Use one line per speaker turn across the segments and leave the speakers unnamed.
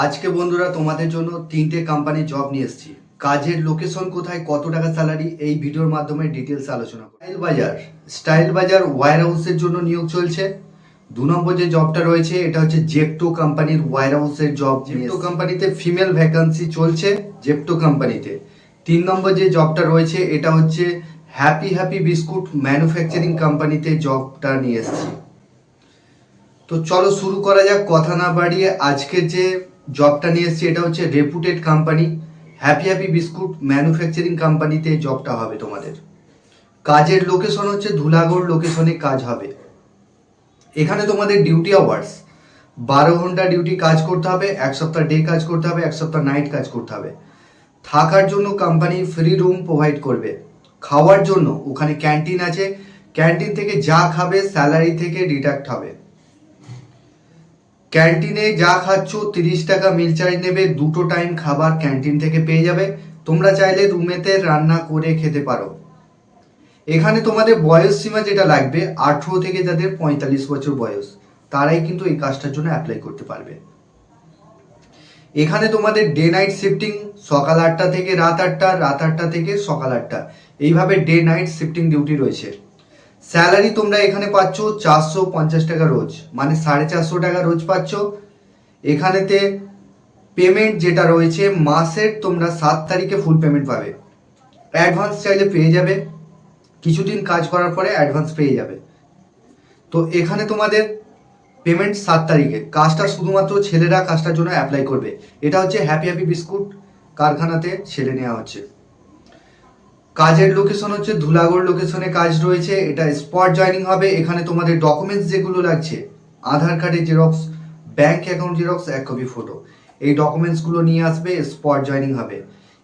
আজকে বন্ধুরা তোমাদের জন্য তিনটে কোম্পানি জব নিয়ে এসেছি। কাজের লোকেশন কোথায়, কত টাকা স্যালারি, এই ভিডিওর মাধ্যমে ডিটেলস আলোচনা করব। স্টাইল বাজার ওয়্যার হাউসের জন্য নিয়োগ চলছে। 2 নম্বর যে জবটা রয়েছে এটা হচ্ছে জেপটো কোম্পানির ওয়্যার হাউসের জব। জেপটো কোম্পানিতে ফিমেল ভ্যাকান্সি চলছে জেপটো কোম্পানিতে। 3 নম্বর যে জবটা রয়েছে এটা হচ্ছে হ্যাপি বিস্কুট ম্যানুফ্যাকচারিং কোম্পানিতে জবটা নিয়ে এসেছি। তো চলো শুরু করা যাক, কথা না বাড়িয়ে। আজকের যে জবটা নিয়ে এসেছি এটা হচ্ছে রেপুটেড কোম্পানি হ্যাপি বিস্কুট ম্যানুফ্যাকচারিং কোম্পানিতে জবটা হবে তোমাদের। কাজের লোকেশন হচ্ছে ধুলাগড় লোকেশনে কাজ হবে। এখানে তোমাদের ডিউটি আওয়ার্স 12 ঘন্টা ডিউটি কাজ করতে হবে, 1 সপ্তাহ ডে কাজ করতে হবে, 1 সপ্তাহ নাইট কাজ করতে হবে। থাকার জন্য কোম্পানি ফ্রি রুম প্রোভাইড করবে। খাওয়ার জন্য ওখানে ক্যান্টিন আছে, ক্যান্টিন থেকে যা খাবে স্যালারি থেকে ডিডাক্ট হবে। ক্যান্টিনে যা খাচ্ছ 30 টাকা মিল চার্জ নেবে, 2টো টাইম খাবার ক্যান্টিন থেকে পেয়ে যাবে। তোমরা চাইলে রুমেতে রান্না করে খেতে পারো। এখানে তোমাদের বয়স সীমা যেটা লাগবে 18 থেকে যাদের 45 বছর বয়স তারাই কিন্তু এই কাজটার জন্য অ্যাপ্লাই করতে পারবে। এখানে তোমাদের ডে নাইট শিফটিং, সকাল 8টা থেকে রাত 8টা, রাত 8টা থেকে সকাল 8টা, এইভাবে ডে নাইট শিফটিং ডিউটি রয়েছে। স্যালারি তোমরা এখানে পাচ্ছ 450 টাকা রোজ, মানে 450 টাকা রোজ পাচ্ছ। এখানেতে পেমেন্ট যেটা রয়েছে মাসের তোমরা 7 তারিখে ফুল পেমেন্ট পাবে। অ্যাডভান্স চাইলে পেয়ে যাবে, কিছুদিন কাজ করার পরে অ্যাডভান্স পেয়ে যাবে। তো এখানে তোমাদের পেমেন্ট 7 তারিখে। কাজটা শুধুমাত্র ছেলেরা কাজটার জন্য অ্যাপ্লাই করবে। এটা হচ্ছে হ্যাপি বিস্কুট কারখানাতে ছেলে নেওয়া হচ্ছে। কাজের লোকেশন হচ্ছে ধুলাগড় লোকেশনে কাজ রয়েছে। এটা স্পট জয়েনিং হবে। এখানে তোমাদের ডকুমেন্টস যেগুলো লাগছে, আধার কার্ডের xerox, bank account xerox, 1 copy photo, এই ডকুমেন্টসগুলো নিয়ে আসবে। স্পট জয়েনিং হবে।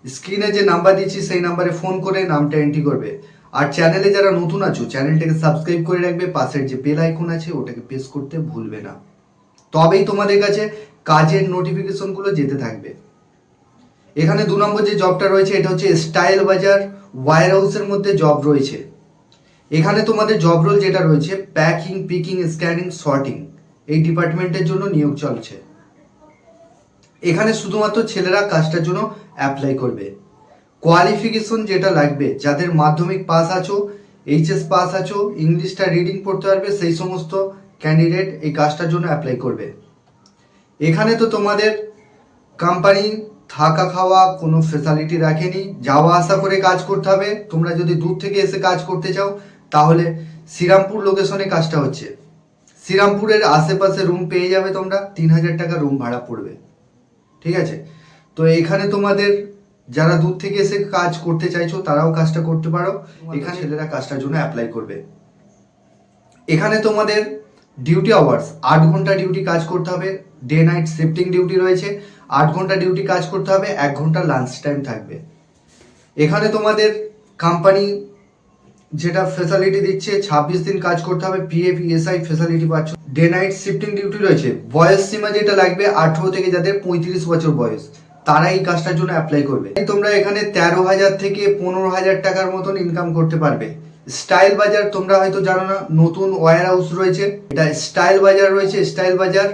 স্ক্রিনে যে নাম্বার দিচ্ছি সেই নাম্বারে ফোন করে নামটা এন্ট্রি করবে। আর চ্যানেলে যারা নতুন আছো চ্যানেলটাকে সাবস্ক্রাইব করে রাখবে, পাশের যে বেল আইকন আছে ওটাকে প্রেস করতে ভুলবে না, তবেই তোমাদের কাছে কাজের নোটিফিকেশনগুলো যেতে থাকবে। এখানে 2 নম্বর যে জবটা রয়েছে এটা হচ্ছে স্টাইল বাজার ওয়্যার হাউসের মধ্যে জব রয়েছে। এখানে তোমাদের জব রোল যেটা রয়েছে প্যাকিং, পিকিং, স্ক্যানিং, সর্টিং, এই ডিপার্টমেন্টের জন্য নিয়োগ চলছে। এখানে শুধুমাত্র ছেলেরা কাজটার জন্য অ্যাপ্লাই করবে। কোয়ালিফিকেশন যেটা লাগবে, যাদের মাধ্যমিক পাস আছো, এইচএস পাস আছো, ইংলিশটা রিডিং পড়তে পারবে, সেই সমস্ত ক্যান্ডিডেট এই কাজটার জন্য অ্যাপ্লাই করবে। এখানে তো তোমাদের কোম্পানি থাকা খাওয়া কোনো ফেসিলিটি রাখেনি, যাওয়া আসা করে কাজ করতে হবে। তোমরা যদি দূর থেকে এসে কাজ করতে চাও তাহলে শ্রীরামপুর লোকেশনে কাজটা হচ্ছে। শ্রীরামপুরের আশেপাশে রুম পেয়ে যাবে তোমরা, 3000 টাকা রুম ভাড়া পড়বে। ঠিক আছে, তো এখানে তোমাদের যারা দূর থেকে এসে কাজ করতে চাইছো তারাও কাজটা করতে পারো। এখানে ছেলেরা কাজটার জন্য অ্যাপ্লাই করবে। এখানে তোমাদের ডিউটি আওয়ার্স 8 ঘন্টা ডিউটি কাজ করতে হবে। ডে নাইট শিফটিং ডিউটি রয়েছে। 8 ঘন্টা ডিউটি কাজ করতে হবে, 1 ঘন্টা লাঞ্চ টাইম থাকবে। এখানে তোমাদের কোম্পানি যেটা ফেসিলিটি দিচ্ছে 26 দিন কাজ করতে হবে, পিএফ ইএসআই ফেসিলিটি পাচ্ছ। ডে নাইট শিফটিং ডিউটি রয়েছে। বয়স সীমা যেটা লাগবে 18 থেকে যাদের 35 বছর বয়স তারা এই কাজটার জন্য অ্যাপ্লাই করবে। তোমরা এখানে 13,000 থেকে 15,000 টাকার মতন ইনকাম করতে পারবে। স্টাইল বাজার তোমরা হয়তো জানো না, নতুন ওয়্যার হাউস রয়েছে, এটা স্টাইল বাজার রয়েছে। স্টাইল বাজার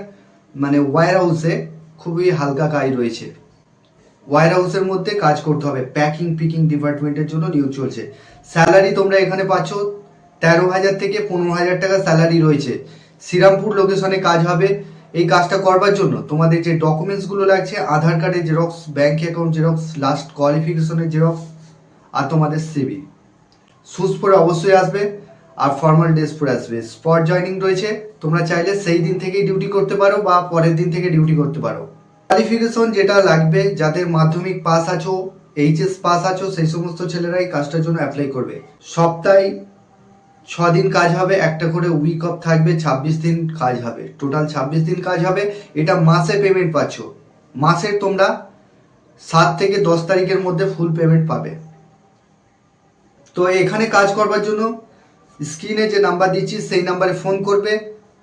মানে ওয়্যার হাউসে খুবই হালকা কাজ রয়েছে। ওয়্যার হাউসের মধ্যে কাজ করতে হবে, প্যাকিং পিকিং ডিপার্টমেন্টের জন্য নিয়োগ চলছে। স্যালারি তোমরা এখানে পাচ্ছ 13,000 থেকে 15,000 টাকা স্যালারি রয়েছে। শ্রীরামপুর লোকেশনে কাজ হবে। এই কাজটা করবার জন্য তোমাদের যে ডকুমেন্টসগুলো লাগছে, আধার কার্ডের xerox, bank account xerox, last কোয়ালিফিকেশনের জেরক্স, আর তোমাদের সিভি। শুজ পরে অবশ্যই আসবে আর ফর্মাল ড্রেস পরে আসবে। স্পট জয়েনিং রয়েছে, তোমরা চাইলে সেই দিন থেকেই ডিউটি করতে পারো বা পরের দিন থেকে ডিউটি করতে পারো। কোয়ালিফিকেশন যেটা লাগবে, যাদের মাধ্যমিক পাস আছো, এইচএস পাস আছো, সেই সমস্ত ছেলেরাই কাজটার জন্য অ্যাপ্লাই করবে। সপ্তাহে 6 দিন কাজ হবে, একটা করে উইক অফ থাকবে, 26 দিন কাজ হবে, টোটাল 26 দিন কাজ হবে। এটা মাসে পেমেন্ট পাচ্ছ। মাসের তোমরা 7 থেকে 10 তারিখের মধ্যে ফুল পেমেন্ট পাবে। তো এখানে কাজ করবার জন্য স্ক্রিনে যে নাম্বার দিচ্ছি সেই নাম্বারে ফোন করবে,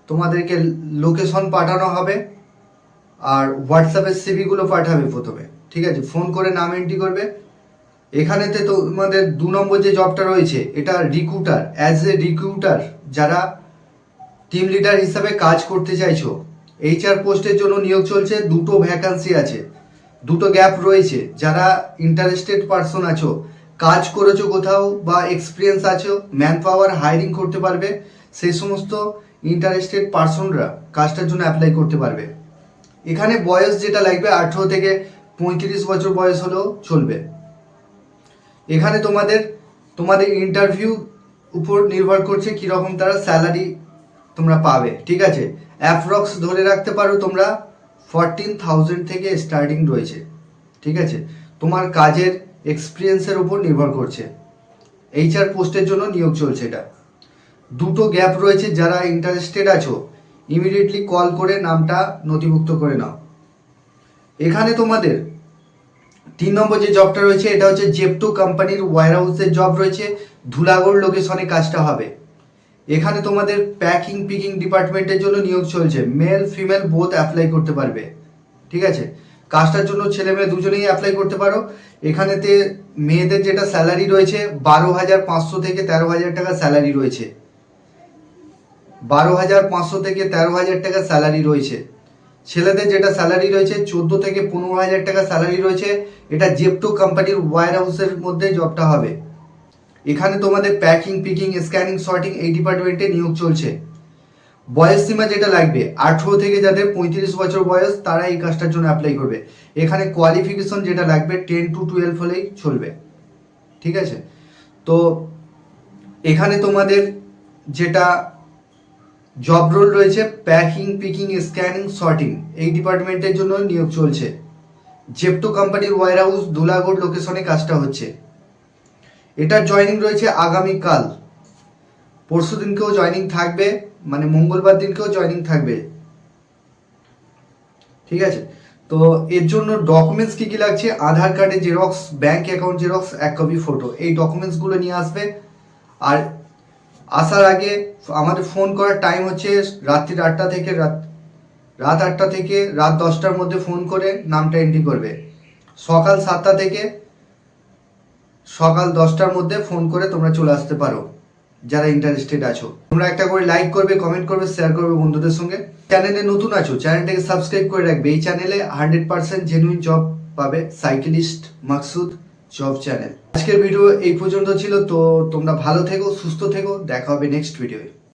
তোমাদেরকে লোকেশন পাঠানো হবে আর হোয়াটসঅ্যাপে সিভিগুলো পাঠাবে প্রথমে। ঠিক আছে, ফোন করে নাম এন্ট্রি করবে। এখানেতে তোমাদের 2 নম্বর যে জবটা রয়েছে এটা রিক্রুটার। অ্যাজ এ রিক্রুটার যারা টিম লিডার হিসাবে কাজ করতে চাইছো এইচআর পোস্টের জন্য নিয়োগ চলছে, দুটো ভ্যাকান্সি আছে, দুটো গ্যাপ রয়েছে। যারা ইন্টারেস্টেড পারসন আছো, কাজ করেছো কোথাও বা এক্সপিরিয়েন্স আছো, ম্যান পাওয়ার হায়ারিং করতে পারবে, সেই সমস্ত ইন্টারেস্টেড পারসনরা কাজটার জন্য অ্যাপ্লাই করতে পারবে। এখানে বয়স যেটা লাগবে 18 থেকে 35 বছর বয়স হলেও চলবে। এখানে তোমাদের ইন্টারভিউ উপর নির্ভর করছে কীরকম তারা স্যালারি তোমরা পাবে, ঠিক আছে। অ্যাপ্রক্স ধরে রাখতে পারো তোমরা 14,000 থেকে স্টার্টিং রয়েছে, ঠিক আছে। তোমার কাজের এক্সপিরিয়েন্সের উপর নির্ভর করছে। এইচআর পোস্টের জন্য নিয়োগ চলছে এটা। দুটো গ্যাপ রয়েছে, যারা ইন্টারেস্টেড আছো ইমিডিয়েটলি কল করে নামটা নথিভুক্ত করে নাও। এখানে তোমাদের 3 নম্বর যে জবটা রয়েছে এটা হচ্ছে জেপটো কোম্পানির ওয়্যারহাউসের জব রয়েছে, ধুলাগড় লোকেশনে কাজটা হবে। এখানে তোমাদের প্যাকিং পিকিং ডিপার্টমেন্টের জন্য নিয়োগ চলছে, মেল ফিমেল বোথ অ্যাপ্লাই করতে পারবে, ঠিক আছে। কাজটার জন্য ছেলে মেয়ে দুজনেই অ্যাপ্লাই করতে পারো। এখানেতে মেয়েদের যেটা স্যালারি রয়েছে 12,500 থেকে 13,000 টাকা স্যালারি রয়েছে, 12,500 থেকে 13,000 টাকা স্যালারি রয়েছে। ছেলেদের যেটা স্যালারি রয়েছে 14 থেকে 15,000 টাকা স্যালারি রয়েছে। এটা জেপটো কোম্পানির ওয়্যারহাউসের মধ্যে জবটা হবে। এখানে তোমাদের প্যাকিং পিকিং স্ক্যানিং সর্টিং এই ডিপার্টমেন্টে নিয়োগ চলছে। বয়স সীমা যেটা লাগবে 18 থেকে যাদের 35 বছর বয়স তারা এই কাজটার জন্য অ্যাপ্লাই করবে। এখানে কোয়ালিফিকেশন যেটা লাগবে 10 to 12 হলেই চলবে, ঠিক আছে। তো এখানে তোমাদের যেটা জব রোল রয়েছে প্যাকিং পিকিং স্ক্যানিং সর্টিং এই ডিপার্টমেন্টের জন্য নিয়োগ চলছে। জেপটো কোম্পানির ওয়্যারহাউস ধুলাগড় লোকেশনে কাজটা হচ্ছে। এটার জয়নিং রয়েছে আগামীকাল, পরশু দিনকেও জয়নিং থাকবে, মানে মঙ্গলবার দিনকেও জয়নিং থাকবে, ঠিক আছে। তো এর জন্য ডকুমেন্টস কি কি লাগছে, আধার কার্ডের xerox, bank account xerox, 1 copy photo, এই ডকুমেন্টসগুলো নিয়ে আসবে। আর আসার আগে আমাদের ফোন করার টাইম হচ্ছে রাত 8টা থেকে রাত 8টা থেকে রাত 10টার মধ্যে ফোন করে নামটা এন্ট্রি করবে। সকাল 7টা থেকে সকাল 10টার মধ্যে ফোন করে তোমরা চলে আসতে পারো যারা ইন্টারেস্টেড আছো। তোমরা একটা করে লাইক করবে, কমেন্ট করবে, শেয়ার করবে বন্ধুদের সঙ্গে। চ্যানেলে নতুন আছো চ্যানেলটাকে সাবস্ক্রাইব করে রাখবে। এই চ্যানেলে 100% জেনুইন জব পাবে, সাইকেলিস্ট মাকসুদ জব চ্যানেল। আজকের ভিডিও এই পর্যন্ত ছিল। তো তোমরা ভালো থেকো, সুস্থ থেকো, দেখা হবে নেক্সট ভিডিওয়ে।